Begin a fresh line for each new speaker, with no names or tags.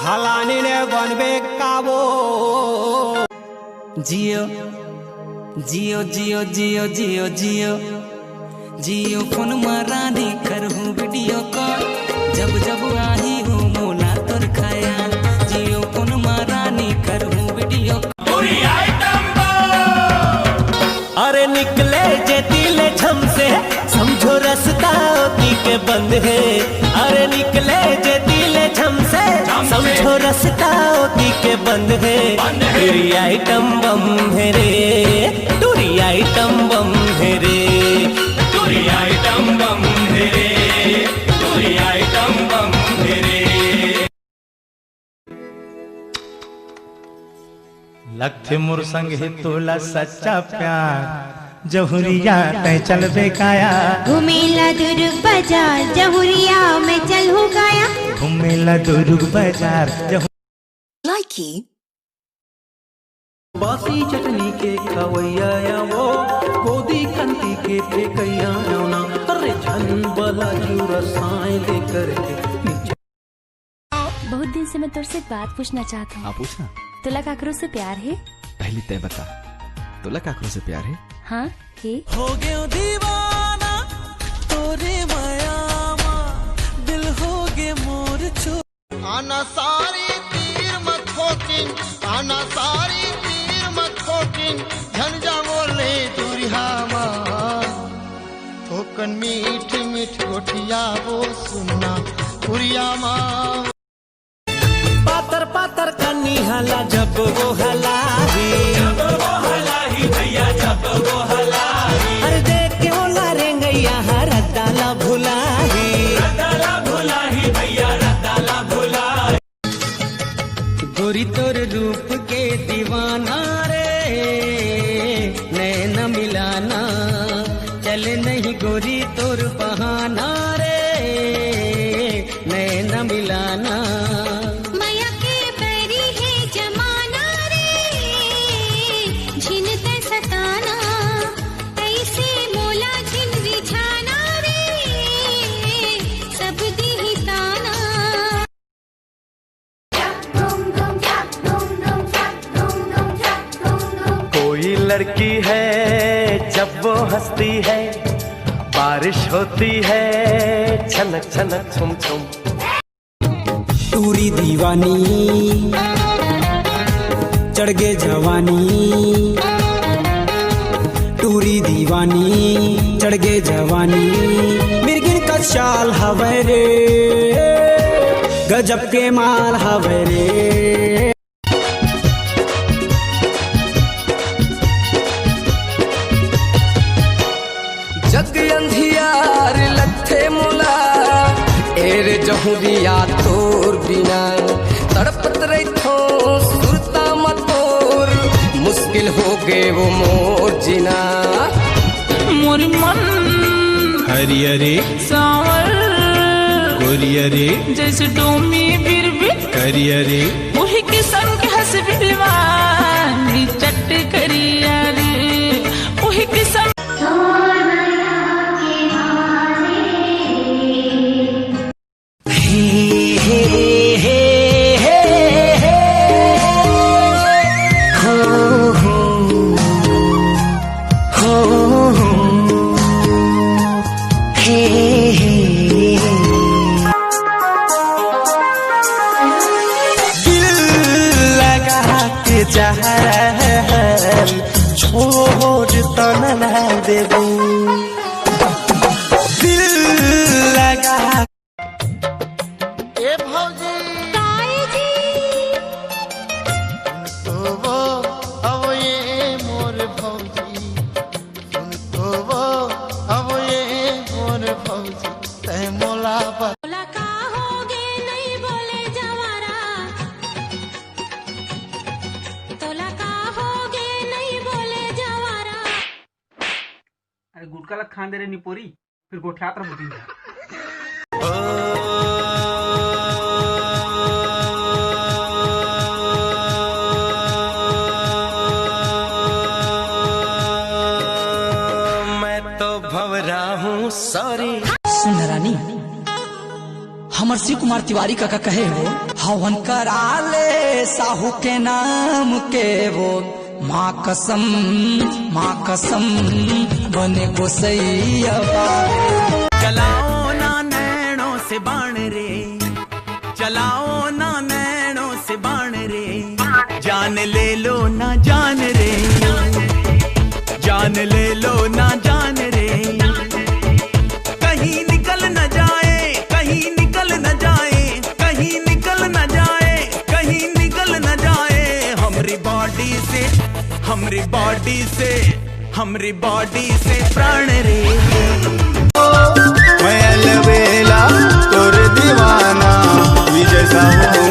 हलानी ने बनबे काबो जियो जियो जियो जियो जियो जियो जियो फोन मारानी करहूँ वीडियो कॉल जब जब आही हूँ मोला तोर खाया जियो फोन मारानी करहूँ वीडियो अरे निकले जे दिले झम से समझो रास्ता ओती के बंद है अरे निकले जे दिले झम से समझो रास्ता ओती के बंद है टूरी आइटम बम है रे टूरी आइटम बम है रे टूरी आइटम बम है रे टूरी आइटम बम है रे
लक्ष्य मोर संग है तोला सच्चा प्यार जहुरिया तय चल बेकाया
घूमेला दुर्ग बाजार जहुरिया में चल हो गया
घूमेला दुर्ग बाजार
लाइकी
बासी चटनी के खवैया वो गोदी कंती के फेकैया ना अरे झन बला चूरा साए लेकर के
बहुत दिन से मैं तुझसे एक बात पूछना चाहता हूँ।
पूछना।
तुला काकरो से प्यार है?
पहले तय बता, तुला काकरो से प्यार है?
हाँ है।
हो गयो दीवाना तोरे माया दिल हो गे मोर छो
आना सारी तीर मत ठोकिन आना सारी तीर मत ठोकिन झंझा बोले दूरिया ठोकन मीठ मीठ गोठिया वो सुनना पुरिया माँ
पातर पातर कन्नी हला जब वो हलाही भैया जब वो हलाही अरे देख के वो लारेंगैया रद्दाला भुलाही भैया रद्दाला भुलाही गोरी तोर रूप के दीवाना रे नैना मिलाना चले नहीं गोरी तोर बहाना रे नैना मिलाना
लड़की है जब वो हंसती है बारिश होती है छनक छनक छुम छुम
टूरी दीवानी चढ़ गे जवानी टूरी दीवानी चढ़ गे जवानी मिर्गिन का चाल हवे रे गजब के माल हवे रे
जग अंधियार लथे मुला एरे जहुरिया तोर बिना तड़पत रही थो सुरता मतोर मुश्किल हो गे वो मोर जिना
मोर मन
हरियरे
सावर
गोरियरे
जैसे डोमी बिरबिर
करियरे
वही के संग हंस बिलवानी चट करिया रे वही के संग
छोड़ तो न देबू दिल लगा
ए भौजी
ताई जी
तो वो अब ये मोर भौजी सुन तो वो अब ये मोर भौजी तय मोला
बोला का होगे नहीं बोले जवारा तोला का होगे नहीं बोले जवारा
अरे गुटकाला खान दे रे निपोरी फिर गोठ्यात रह बुती
मैं तो भवरा हूँ सॉरी
सुंदरानी हमर
शिव कुमार तिवारी का कहे हो, हवन करा ले साहू के नाम के वो, माँ कसम बने गोसैया।
चलाओ ना नैनों से बाण रे, चलाओ ना नैनों से बाण रे, जान ले लो ना जान रे, जान ले लो ना जान रे, कहीं निकल न जाए, कहीं निकल न जाए, कहीं निकल न जाए, कहीं निकल न जाए, हमरी बॉडी से, हमरी बॉडी से, हमरी बॉडी से प्राण रे।
मैं अलबेला तोर दीवाना विजय साहू